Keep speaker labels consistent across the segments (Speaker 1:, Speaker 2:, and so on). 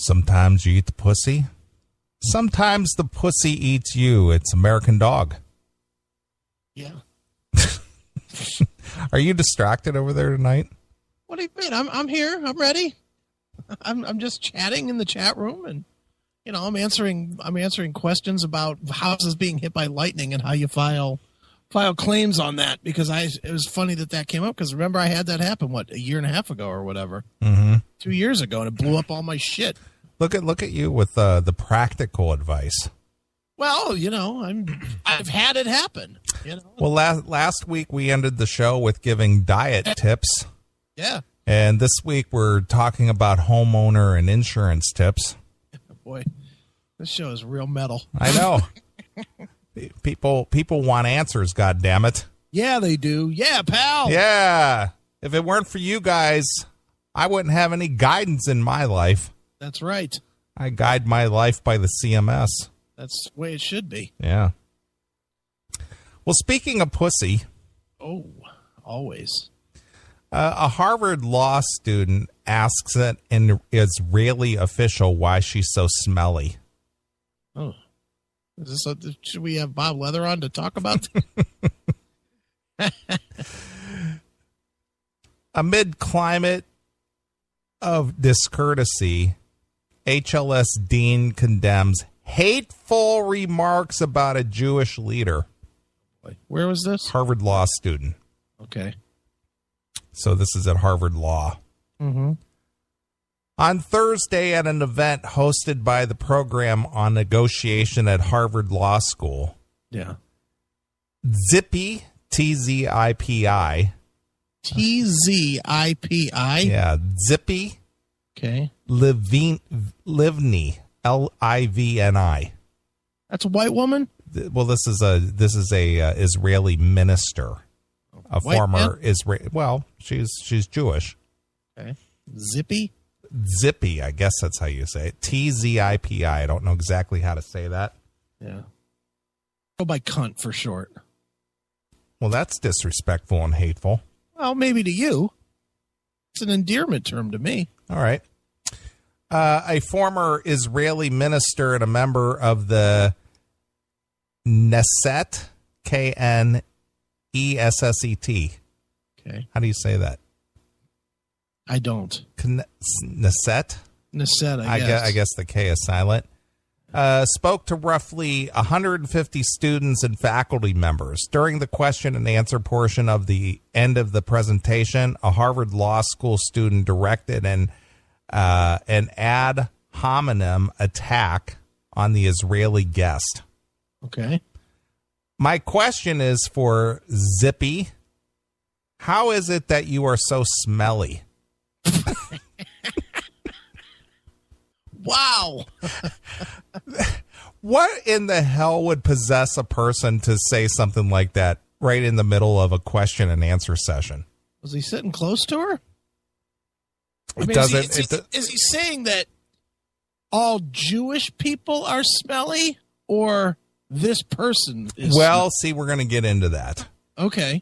Speaker 1: Sometimes you eat the pussy. Sometimes the pussy eats you. It's American Dog.
Speaker 2: Yeah.
Speaker 1: Are you distracted over there tonight?
Speaker 2: What do you mean? I'm here. I'm ready. I'm just chatting in the chat room, and I'm answering questions about houses being hit by lightning and how you file claims on that, because it was funny that came up, because remember I had that happen a year and a half ago or whatever. 2 years ago, and it blew up all my shit.
Speaker 1: Look at you with the practical advice.
Speaker 2: Well, I've had it happen.
Speaker 1: Well, last week we ended the show with giving diet tips.
Speaker 2: Yeah.
Speaker 1: And this week we're talking about homeowner and insurance tips.
Speaker 2: Boy, this show is real metal.
Speaker 1: I know. People want answers, goddammit.
Speaker 2: Yeah, they do. Yeah, pal.
Speaker 1: Yeah. If it weren't for you guys, I wouldn't have any guidance in my life.
Speaker 2: That's right.
Speaker 1: I guide my life by the CMS.
Speaker 2: That's the way it should be.
Speaker 1: Yeah. Well, speaking of pussy.
Speaker 2: Oh, always.
Speaker 1: A Harvard law student asks an Israeli official why she's so smelly.
Speaker 2: Oh. Should we have Bob Leather on to talk about that?
Speaker 1: Amid climate of discourtesy, HLS dean condemns hateful remarks about a Jewish leader.
Speaker 2: Where was this?
Speaker 1: Harvard law student.
Speaker 2: Okay.
Speaker 1: So this is at Harvard Law.
Speaker 2: Mm-hmm.
Speaker 1: On Thursday at an event hosted by the Program on Negotiation at Harvard Law School.
Speaker 2: Yeah.
Speaker 1: Zippy, T-Z-I-P-I.
Speaker 2: T-Z-I-P-I?
Speaker 1: Yeah, Zippy.
Speaker 2: Okay.
Speaker 1: Livni, L-I-V-N-I.
Speaker 2: That's a white woman?
Speaker 1: Well, this is a Israeli minister. A
Speaker 2: white
Speaker 1: former Israel. Well, she's Jewish.
Speaker 2: Okay. Zippy?
Speaker 1: Zippy, I guess that's how you say it. T-Z-I-P-I. I don't know exactly how to say that.
Speaker 2: Yeah. Go by cunt for short.
Speaker 1: Well, that's disrespectful and hateful.
Speaker 2: Well, maybe to you. It's an endearment term to me.
Speaker 1: All right. A former Israeli minister and a member of the Knesset, K-N-E-S-S-E-T.
Speaker 2: Okay.
Speaker 1: How do you say that?
Speaker 2: I don't.
Speaker 1: Knesset?
Speaker 2: Knesset, I guess.
Speaker 1: I guess the K is silent. Spoke to roughly 150 students and faculty members. During the question and answer portion of the end of the presentation, a Harvard Law School student directed an ad hominem attack on the Israeli guest.
Speaker 2: Okay.
Speaker 1: My question is for Zippy. How is it that you are so smelly?
Speaker 2: Wow.
Speaker 1: What in the hell would possess a person to say something like that right in the middle of a question and answer session?
Speaker 2: Was he sitting close to her? Is he saying that all Jewish people are smelly, or this person is
Speaker 1: Well, see, we're going to get into that.
Speaker 2: Okay.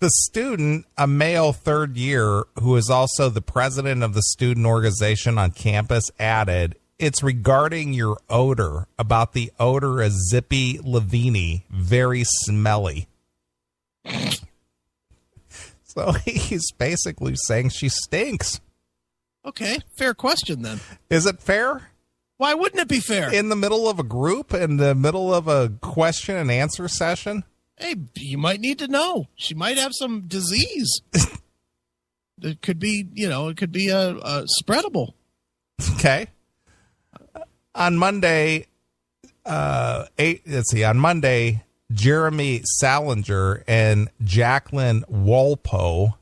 Speaker 1: The student, a male third year, who is also the president of the student organization on campus, added, "It's regarding your odor, about the odor of Zippy Livni, very smelly." So he's basically saying she stinks.
Speaker 2: Okay, fair question then.
Speaker 1: Is it fair?
Speaker 2: Why wouldn't it be fair?
Speaker 1: In the middle of a group, in the middle of a question and answer session?
Speaker 2: Hey, you might need to know. She might have some disease. It could be, it could be a spreadable.
Speaker 1: Okay. On Monday, on Monday, Jeremy Salinger and Jacqueline Wolpo,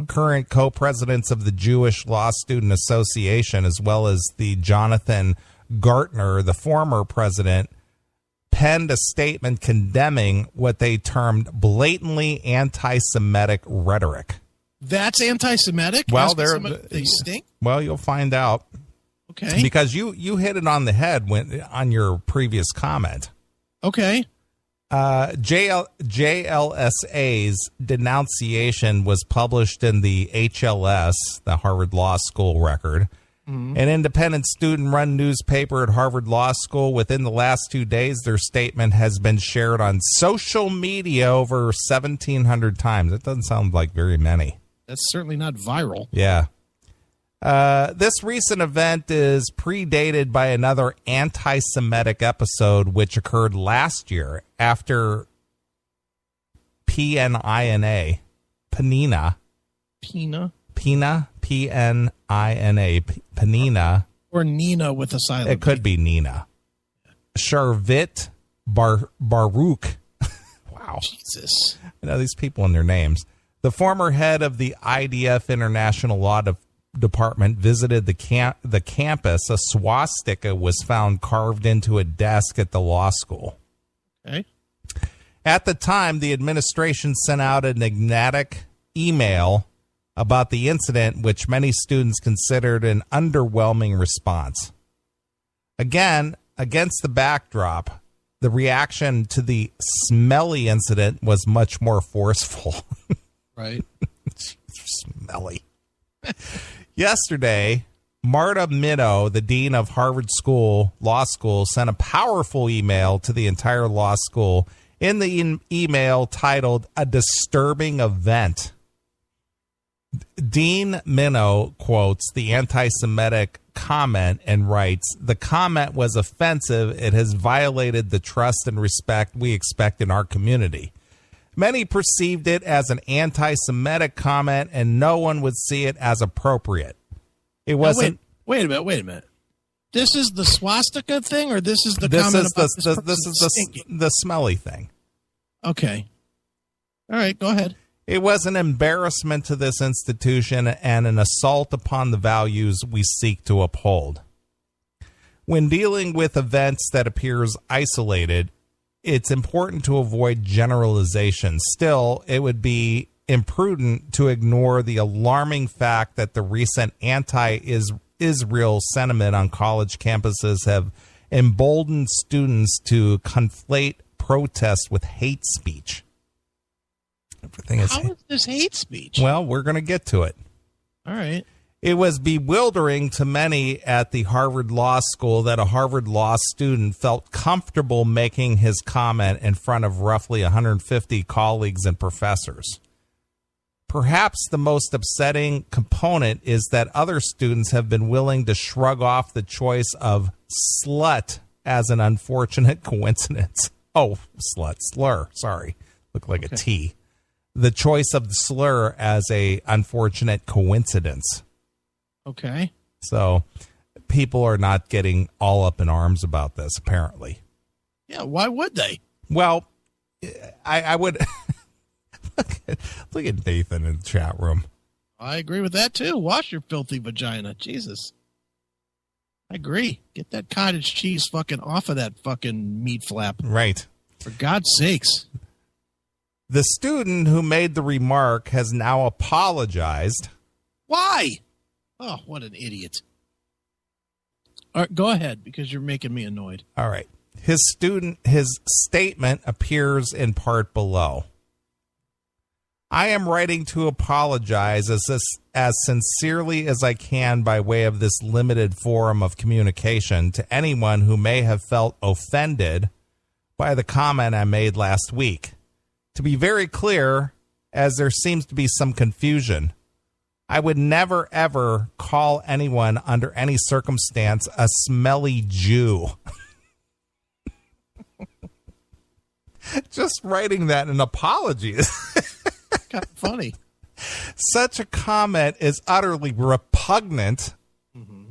Speaker 1: current co-presidents of the Jewish Law Student Association, as well as the Jonathan Gartner, the former president, penned a statement condemning what they termed blatantly anti-Semitic rhetoric.
Speaker 2: That's anti-Semitic?
Speaker 1: Well,
Speaker 2: they stink?
Speaker 1: Well, you'll find out.
Speaker 2: Okay.
Speaker 1: Because you hit it on the head on your previous comment.
Speaker 2: Okay.
Speaker 1: JLSA's denunciation was published in the HLS, the Harvard Law School Record, an independent student-run newspaper at Harvard Law School. Within the last 2 days, their statement has been shared on social media over 1,700 times. It doesn't sound like very many.
Speaker 2: That's certainly not viral.
Speaker 1: Yeah. This recent event is predated by another anti-Semitic episode which occurred last year after P-N-I-N-A, Penina,
Speaker 2: or Nina with a silent.
Speaker 1: It could be Nina. Sharvit Baruch. Wow.
Speaker 2: Jesus.
Speaker 1: You know, these people and their names. The former head of the IDF International Law Department visited the campus. A swastika was found carved into a desk at the law school.
Speaker 2: Okay.
Speaker 1: At the time, the administration sent out an enigmatic email about the incident, which many students considered an underwhelming response. Again, against the backdrop, the reaction to the smelly incident was much more forceful.
Speaker 2: Right.
Speaker 1: Smelly. Yesterday, Marta Minow, the dean of Harvard Law School, sent a powerful email to the entire law school. In the email titled "A Disturbing Event," Dean Minow quotes the anti-Semitic comment and writes, "The comment was offensive. It has violated the trust and respect we expect in our community. Many perceived it as an anti-Semitic comment, and no one would see it as appropriate. It wasn't."
Speaker 2: Wait a minute. This is the swastika thing, or this is the comment about
Speaker 1: this is the smelly thing.
Speaker 2: Okay. All right, go ahead.
Speaker 1: It was an embarrassment to this institution and an assault upon the values we seek to uphold. When dealing with events that appears isolated, it's important to avoid generalization. Still, it would be imprudent to ignore the alarming fact that the recent anti-Israel sentiment on college campuses have emboldened students to conflate protest with hate speech.
Speaker 2: How is this hate speech?
Speaker 1: Well, we're going to get to it.
Speaker 2: All right.
Speaker 1: It was bewildering to many at the Harvard Law School that a Harvard Law student felt comfortable making his comment in front of roughly 150 colleagues and professors. Perhaps the most upsetting component is that other students have been willing to shrug off the choice of slut as an unfortunate coincidence. Oh, slut, slur, sorry. Looked like a T. The choice of the slur as a unfortunate coincidence.
Speaker 2: Okay.
Speaker 1: So people are not getting all up in arms about this, apparently.
Speaker 2: Yeah, why would they?
Speaker 1: Well, I would... Look at Nathan in the chat room.
Speaker 2: I agree with that, too. Wash your filthy vagina. Jesus. I agree. Get that cottage cheese fucking off of that fucking meat flap.
Speaker 1: Right.
Speaker 2: For God's sakes.
Speaker 1: The student who made the remark has now apologized.
Speaker 2: Why? Oh, what an idiot. All right, go ahead, because you're making me annoyed.
Speaker 1: All right. His statement appears in part below. I am writing to apologize as sincerely as I can by way of this limited forum of communication to anyone who may have felt offended by the comment I made last week. To be very clear, as there seems to be some confusion, I would never, ever call anyone under any circumstance a smelly Jew. Just writing that an apology is
Speaker 2: kind of funny.
Speaker 1: Such a comment is utterly repugnant,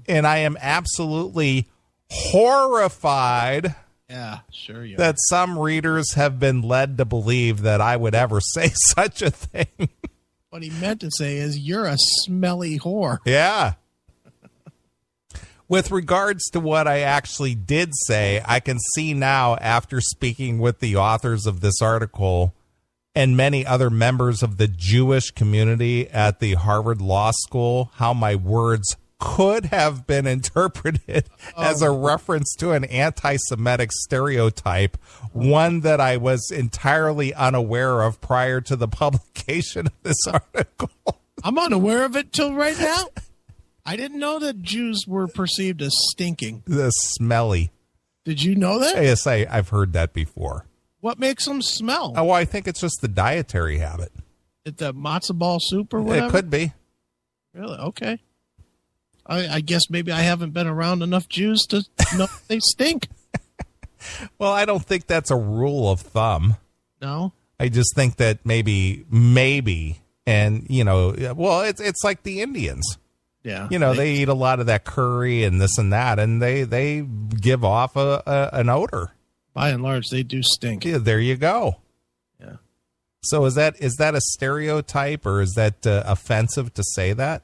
Speaker 1: and I am absolutely horrified.
Speaker 2: Yeah, sure you are.
Speaker 1: That some readers have been led to believe that I would ever say such a thing.
Speaker 2: What he meant to say is, you're a smelly whore.
Speaker 1: Yeah. With regards to what I actually did say, I can see now, after speaking with the authors of this article and many other members of the Jewish community at the Harvard Law School, how my words could have been interpreted as a reference to an anti-Semitic stereotype, one that I was entirely unaware of prior to the publication of this article.
Speaker 2: I'm unaware of it till right now. I didn't know that Jews were perceived as stinking.
Speaker 1: The smelly.
Speaker 2: Did you know that?
Speaker 1: Yes, I've heard that before.
Speaker 2: What makes them smell?
Speaker 1: Oh, well, I think it's just the dietary habit.
Speaker 2: The matzo ball soup or whatever?
Speaker 1: It could be.
Speaker 2: Really? Okay. I guess maybe I haven't been around enough Jews to know they stink.
Speaker 1: Well, I don't think that's a rule of thumb.
Speaker 2: No?
Speaker 1: I just think that maybe, and, well, it's like the Indians.
Speaker 2: Yeah.
Speaker 1: They eat a lot of that curry and this and that, and they give off an odor.
Speaker 2: By and large, they do stink.
Speaker 1: Yeah, there you go.
Speaker 2: Yeah.
Speaker 1: So is that a stereotype, or is that offensive to say that?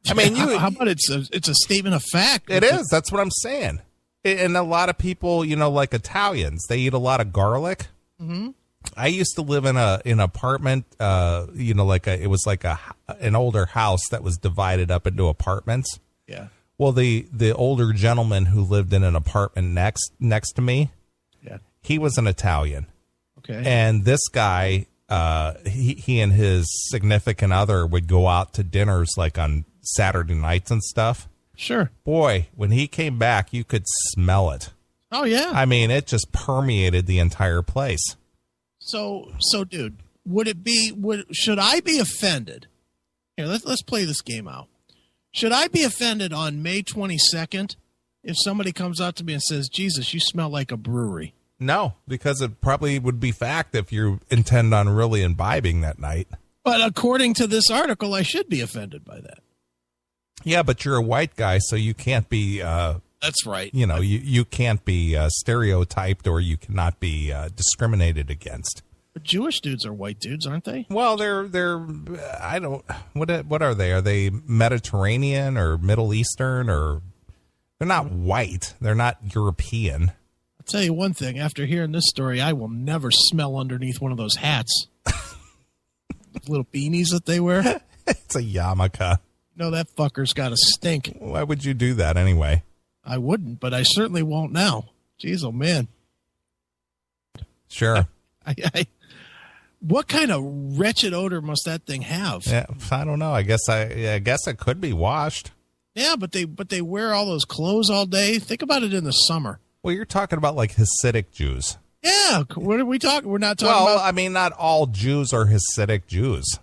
Speaker 1: I mean,
Speaker 2: how about it's a statement of fact?
Speaker 1: It is. That's what I'm saying. And a lot of people, like Italians, they eat a lot of garlic.
Speaker 2: Mm-hmm.
Speaker 1: I used to live in an apartment, it was like an older house that was divided up into apartments.
Speaker 2: Yeah.
Speaker 1: Well, the older gentleman who lived in an apartment next to me,
Speaker 2: yeah,
Speaker 1: he was an Italian.
Speaker 2: Okay.
Speaker 1: And this guy, he and his significant other would go out to dinners like on Saturday nights and stuff.
Speaker 2: Sure.
Speaker 1: Boy, when he came back, you could smell it.
Speaker 2: Oh, yeah.
Speaker 1: I mean, it just permeated the entire place.
Speaker 2: So, dude, should I be offended? Here, let's play this game out. Should I be offended on May 22nd if somebody comes up to me and says, Jesus, you smell like a brewery?
Speaker 1: No, because it probably would be fact if you intend on really imbibing that night.
Speaker 2: But according to this article, I should be offended by that.
Speaker 1: Yeah, but you're a white guy, so you can't be...
Speaker 2: That's right.
Speaker 1: You can't be stereotyped, or you cannot be discriminated against.
Speaker 2: But Jewish dudes are white dudes, aren't they?
Speaker 1: Well, they're I don't... What are they? Are they Mediterranean or Middle Eastern, or... They're not white. They're not European.
Speaker 2: I'll tell you one thing. After hearing this story, I will never smell underneath one of those hats. Those little beanies that they wear.
Speaker 1: It's a yarmulke.
Speaker 2: No, that fucker's got to stink.
Speaker 1: Why would you do that anyway?
Speaker 2: I wouldn't, but I certainly won't now. Jeez, oh man.
Speaker 1: Sure.
Speaker 2: What kind of wretched odor must that thing have?
Speaker 1: Yeah, I don't know. I guess it could be washed.
Speaker 2: Yeah, but they wear all those clothes all day. Think about it in the summer.
Speaker 1: Well, you're talking about like Hasidic Jews.
Speaker 2: Yeah, what are we talking? We're not talking about.
Speaker 1: Well, I mean, not all Jews are Hasidic Jews.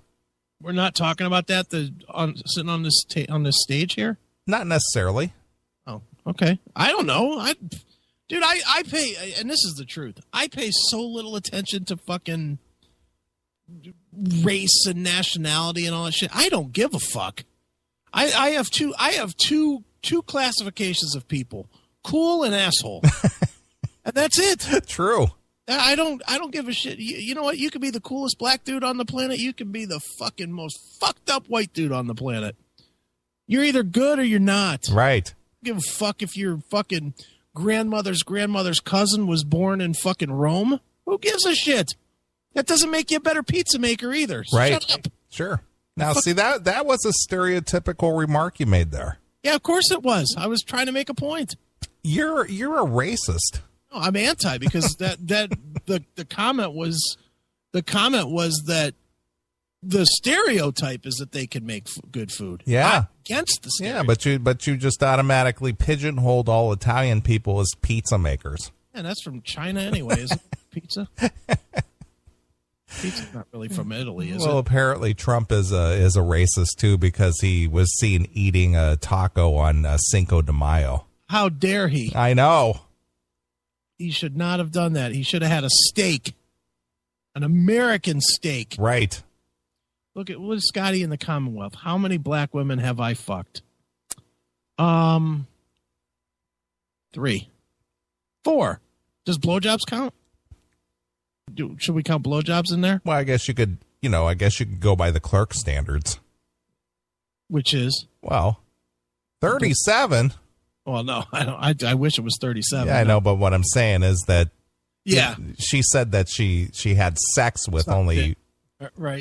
Speaker 2: We're not talking about that. Sitting on this stage here.
Speaker 1: Not necessarily.
Speaker 2: Oh, okay. I don't know. I pay, and this is the truth. I pay so little attention to fucking race and nationality and all that shit. I don't give a fuck. I have two classifications of people: cool and asshole, and that's it.
Speaker 1: True.
Speaker 2: I don't give a shit. You know what? You could be the coolest black dude on the planet. You can be the fucking most fucked up white dude on the planet. You're either good or you're not.
Speaker 1: Right.
Speaker 2: Give a fuck if your fucking grandmother's cousin was born in fucking Rome. Who gives a shit? That doesn't make you a better pizza maker either. So
Speaker 1: right.
Speaker 2: Shut up.
Speaker 1: Sure. Now, see, that was a stereotypical remark you made there.
Speaker 2: Yeah, of course it was. I was trying to make a point.
Speaker 1: You're a racist.
Speaker 2: No, I'm anti because the comment was that the stereotype is that they can make good food.
Speaker 1: Yeah.
Speaker 2: I'm against the stereotype.
Speaker 1: Yeah, but you just automatically pigeonholed all Italian people as pizza makers.
Speaker 2: Yeah, that's from China anyway, isn't it? Pizza? Pizza's not really from Italy, is it?
Speaker 1: Well, apparently Trump is a racist too, because he was seen eating a taco on Cinco de Mayo.
Speaker 2: How dare he?
Speaker 1: I know.
Speaker 2: He should not have done that. He should have had a steak, an American steak.
Speaker 1: Right.
Speaker 2: Look at what is Scotty in the Commonwealth. How many black women have I fucked? 3. 4. Does blowjobs count? Should we count blowjobs in there?
Speaker 1: Well, I guess you could go by the clerk standards.
Speaker 2: Which is?
Speaker 1: Well, 37.
Speaker 2: Well, no, I don't. I wish it was 37.
Speaker 1: Yeah, I know, but what I'm saying is that she said that she had sex with only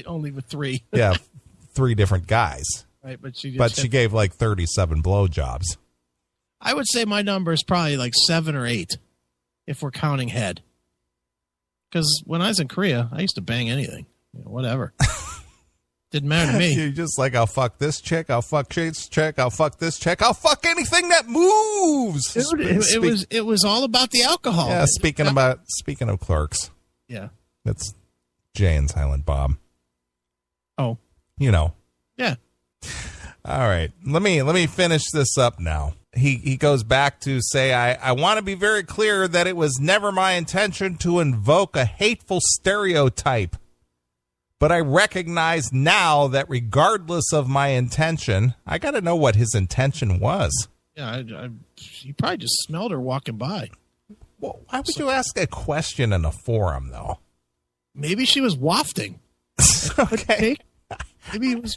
Speaker 2: only with 3.
Speaker 1: yeah, 3 different guys.
Speaker 2: Right, but she
Speaker 1: gave like 37 blowjobs.
Speaker 2: I would say my number is probably like 7 or 8 if we're counting head. Because when I was in Korea, I used to bang anything. Whatever. Didn't matter to me.
Speaker 1: You're just like, I'll fuck this chick, I'll fuck this chick, I'll fuck this chick, I'll fuck anything that moves.
Speaker 2: Dude, it was all about the alcohol.
Speaker 1: Yeah, speaking of Clerks.
Speaker 2: Yeah.
Speaker 1: That's Jay and Silent Bob.
Speaker 2: Oh.
Speaker 1: You know.
Speaker 2: Yeah.
Speaker 1: All right. Let me finish this up now. He goes back to say, I want to be very clear that it was never my intention to invoke a hateful stereotype. But I recognize now that regardless of my intention, I got to know what his intention was.
Speaker 2: Yeah, he probably just smelled her walking by.
Speaker 1: Well, why would you ask a question in a forum, though?
Speaker 2: Maybe she was wafting.
Speaker 1: Okay.
Speaker 2: Maybe it was,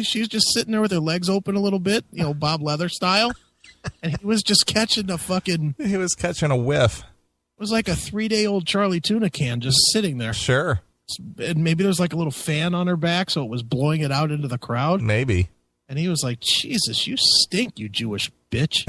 Speaker 2: she was just sitting there with her legs open a little bit, Bob Leather style. And he was just catching
Speaker 1: He was catching a whiff.
Speaker 2: It was like a 3-day-old Charlie tuna can just sitting there.
Speaker 1: Sure.
Speaker 2: And maybe there was like a little fan on her back, so it was blowing it out into the crowd.
Speaker 1: Maybe.
Speaker 2: And he was like, Jesus, you stink, you Jewish bitch.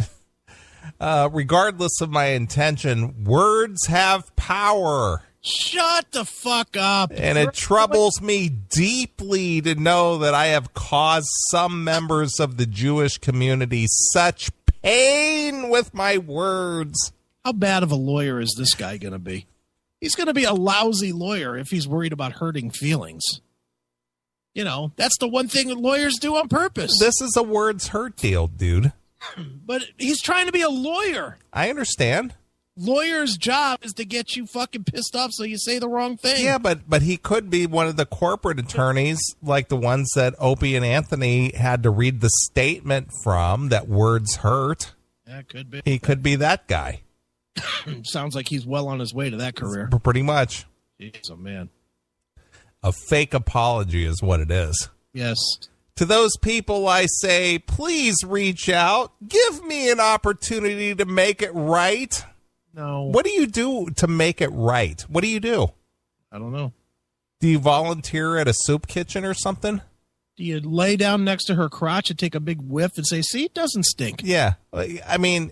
Speaker 1: Regardless of my intention, words have power.
Speaker 2: Shut the fuck up.
Speaker 1: And it troubles me deeply to know that I have caused some members of the Jewish community such pain with my words.
Speaker 2: How bad of a lawyer is this guy going to be? He's going to be a lousy lawyer if he's worried about hurting feelings. That's the one thing that lawyers do on purpose.
Speaker 1: This is a words hurt deal, dude.
Speaker 2: But he's trying to be a lawyer.
Speaker 1: I understand.
Speaker 2: Lawyer's job is to get you fucking pissed off so you say the wrong thing.
Speaker 1: Yeah, but he could be one of the corporate attorneys like the ones that Opie and Anthony had to read the statement from that words hurt.
Speaker 2: Yeah, could be.
Speaker 1: He could be that guy.
Speaker 2: Sounds like he's well on his way to that career.
Speaker 1: Pretty much.
Speaker 2: Jeez, oh man.
Speaker 1: A fake apology is what it is.
Speaker 2: Yes.
Speaker 1: To those people, I say, please reach out. Give me an opportunity to make it right.
Speaker 2: No.
Speaker 1: What do you do to make it right? What do you do?
Speaker 2: I don't know.
Speaker 1: Do you volunteer at a soup kitchen or something?
Speaker 2: Do you lay down next to her crotch and take a big whiff and say, see, it doesn't stink?
Speaker 1: Yeah. I mean,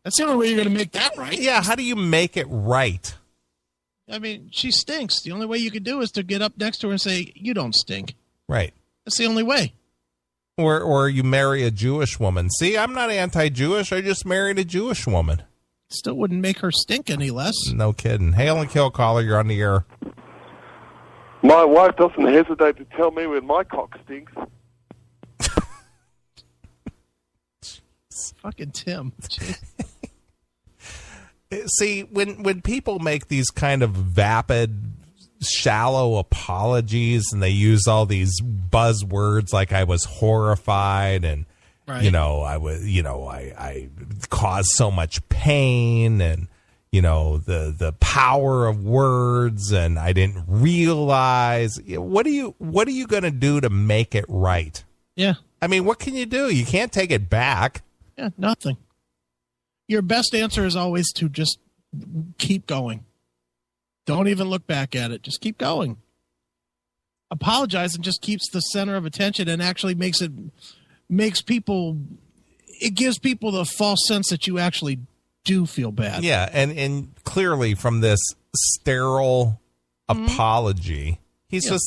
Speaker 2: that's the only way you're going to make that right.
Speaker 1: Yeah, how do you make it right?
Speaker 2: I mean, she stinks. The only way you could do is to get up next to her and say, you don't stink.
Speaker 1: Right.
Speaker 2: That's the only way.
Speaker 1: Or you marry a Jewish woman. See, I'm not anti-Jewish. I just married a Jewish woman.
Speaker 2: Still wouldn't make her stink any less.
Speaker 1: No kidding. Hail and kill, caller. You're on the air.
Speaker 3: My wife doesn't hesitate to tell me when my cock stinks.
Speaker 2: Fucking Tim.
Speaker 1: See, when people make these kind of vapid, shallow apologies and they use all these buzzwords like I was horrified and right. I caused so much pain and the power of words and I didn't realize. What are you going to do to make it right?
Speaker 2: Yeah.
Speaker 1: I mean, what can you do? You can't take it back.
Speaker 2: Yeah, nothing. Your best answer is always to just keep going. Don't even look back at it. Just keep going. Apologizing just keeps the center of attention and actually gives people the false sense that you actually do feel bad.
Speaker 1: Yeah, and clearly from this sterile apology, he's just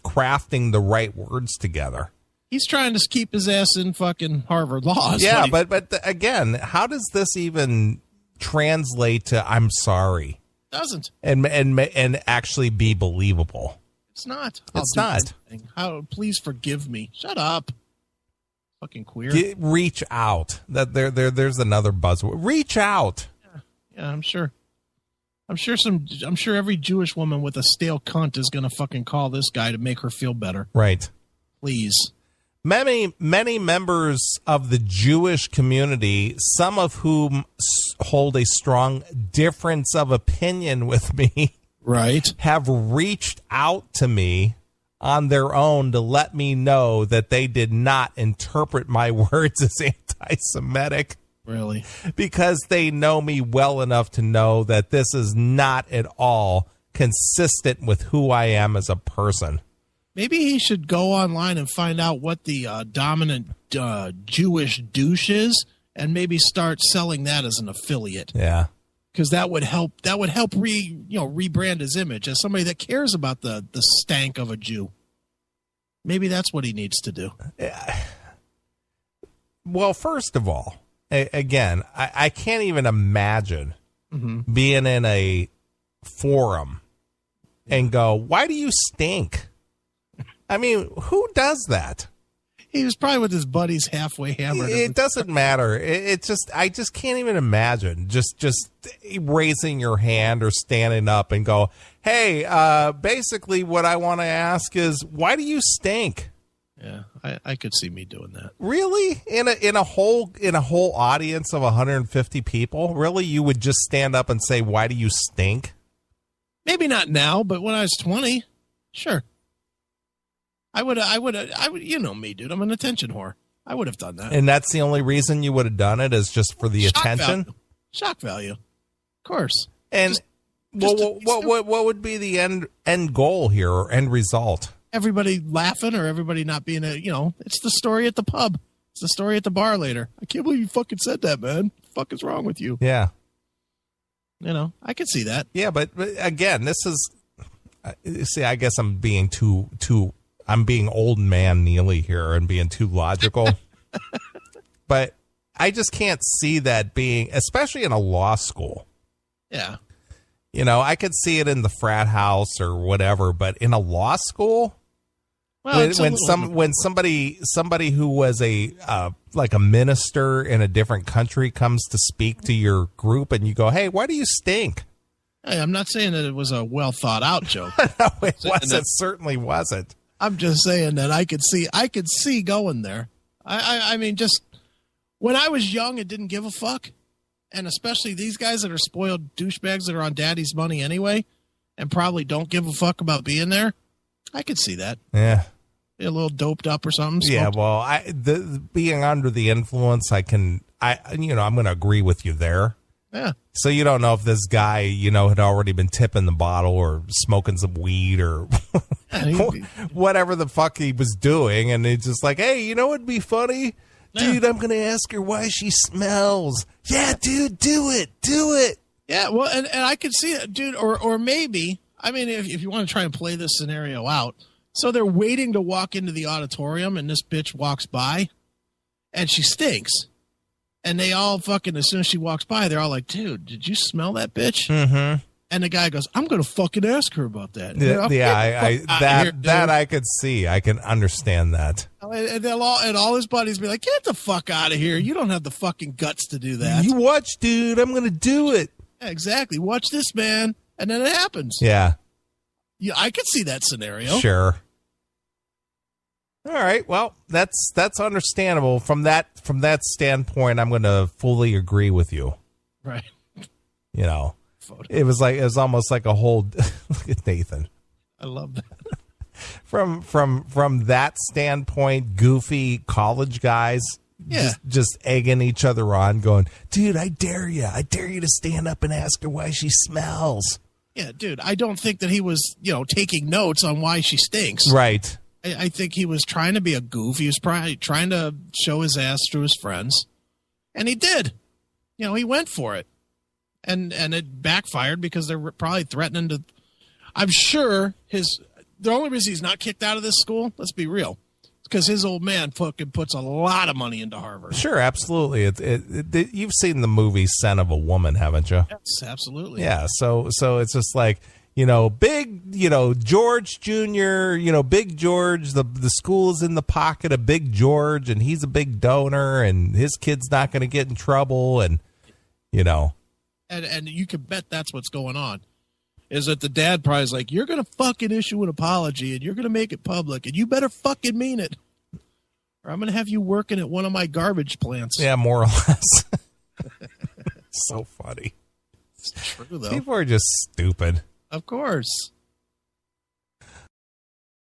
Speaker 1: crafting the right words together.
Speaker 2: He's trying to keep his ass in fucking Harvard Law.
Speaker 1: Yeah, but again, how does this even translate to I'm sorry?
Speaker 2: Doesn't.
Speaker 1: And actually be believable.
Speaker 2: It's not.
Speaker 1: It's not.
Speaker 2: Please forgive me. Shut up. Fucking queer.
Speaker 1: Reach out. There's another buzzword. Reach out.
Speaker 2: Yeah, I'm sure. I'm sure every Jewish woman with a stale cunt is gonna fucking call this guy to make her feel better.
Speaker 1: Right.
Speaker 2: Please.
Speaker 1: Many members of the Jewish community, some of whom hold a strong difference of opinion with me,
Speaker 2: right,
Speaker 1: have reached out to me on their own to let me know that they did not interpret my words as anti-Semitic.
Speaker 2: Really?
Speaker 1: Because they know me well enough to know that this is not at all consistent with who I am as a person.
Speaker 2: Maybe he should go online and find out what the dominant Jewish douche is, and maybe start selling that as an affiliate.
Speaker 1: Yeah.
Speaker 2: Because that would help. That would help rebrand his image as somebody that cares about the stank of a Jew. Maybe that's what he needs to do.
Speaker 1: Well, first of all, again, I can't even imagine being in a forum and go, "Why do you stink?" I mean, who does that?
Speaker 2: He was probably with his buddies halfway hammered.
Speaker 1: It doesn't matter. It just, I just can't even imagine just raising your hand or standing up and go, "Hey, basically what I want to ask is, why do you stink?"
Speaker 2: Yeah, I could see me doing that.
Speaker 1: Really? In a whole audience of 150 people? Really? You would just stand up and say, "Why do you stink?"
Speaker 2: Maybe not now, but when I was 20, sure. I would, you know me, dude. I'm an attention whore. I would have done that.
Speaker 1: And that's the only reason you would have done it, is just for the attention?
Speaker 2: Shock value. Of course.
Speaker 1: And what would be the end goal here, or end result?
Speaker 2: Everybody laughing, or everybody not being it's the story at the pub. It's the story at the bar later. I can't believe you fucking said that, man. What the fuck is wrong with you?
Speaker 1: Yeah.
Speaker 2: I could see that.
Speaker 1: Yeah, but again, this is, see, I guess I'm being I'm being old man Neely here and being too logical. But I just can't see that being, especially in a law school.
Speaker 2: Yeah.
Speaker 1: I could see it in the frat house or whatever, but in a law school, when somebody who was like a minister in a different country comes to speak to your group and you go, "Hey, why do you stink?"
Speaker 2: Hey, I'm not saying that it was a well thought out joke.
Speaker 1: No, it wasn't. It certainly wasn't.
Speaker 2: I'm just saying that I could see going there. I mean, just when I was young and didn't give a fuck, and especially these guys that are spoiled douchebags that are on daddy's money anyway, and probably don't give a fuck about being there, I could see that.
Speaker 1: Yeah.
Speaker 2: Be a little doped up or something.
Speaker 1: Yeah, well, being under the influence, I'm going to agree with you there.
Speaker 2: Yeah.
Speaker 1: So you don't know if this guy, had already been tipping the bottle or smoking some weed or whatever the fuck he was doing. And it's just like, "Hey, you know what'd be funny? Yeah. Dude, I'm going to ask her why she smells." Yeah, dude, do it. Do it.
Speaker 2: Yeah, well, and I could see it, dude. Or maybe, I mean, if you want to try and play this scenario out. So they're waiting to walk into the auditorium, and this bitch walks by, and she stinks. And they all fucking, as soon as she walks by, they're all like, "Dude, did you smell that bitch?"
Speaker 1: Mm-hmm.
Speaker 2: And the guy goes, "I'm going to fucking ask her about that."
Speaker 1: That I could see. I can understand that.
Speaker 2: And all his buddies be like, "Get the fuck out of here. You don't have the fucking guts to do that."
Speaker 1: You watch, dude. I'm going to do it.
Speaker 2: Yeah, exactly. Watch this, man. And then it happens.
Speaker 1: Yeah.
Speaker 2: Yeah, I could see that scenario.
Speaker 1: Sure. All right. Well, that's understandable. From that standpoint, I'm going to fully agree with you.
Speaker 2: Right.
Speaker 1: It was almost like a whole look at Nathan.
Speaker 2: I love that.
Speaker 1: From that standpoint, goofy college guys just egging each other on, going, "Dude, I dare you to stand up and ask her why she smells."
Speaker 2: Yeah, dude, I don't think that he was, taking notes on why she stinks.
Speaker 1: Right.
Speaker 2: I think he was trying to be a goof. He was probably trying to show his ass to his friends. And he did. He went for it. And it backfired because they're probably threatening to... I'm sure the only reason he's not kicked out of this school, let's be real, it's because his old man fucking puts a lot of money into Harvard.
Speaker 1: Sure, absolutely. You've seen the movie Scent of a Woman, haven't you?
Speaker 2: Yes, absolutely.
Speaker 1: Yeah, so it's just like... big, George Jr., Big George, the school is in the pocket of Big George, and he's a big donor, and his kid's not going to get in trouble, and,
Speaker 2: And you can bet that's what's going on, is that the dad probably is like, "You're going to fucking issue an apology, and you're going to make it public, and you better fucking mean it, or I'm going to have you working at one of my garbage plants."
Speaker 1: Yeah, more or less. So funny.
Speaker 2: It's true, though.
Speaker 1: People are just stupid.
Speaker 2: Of course.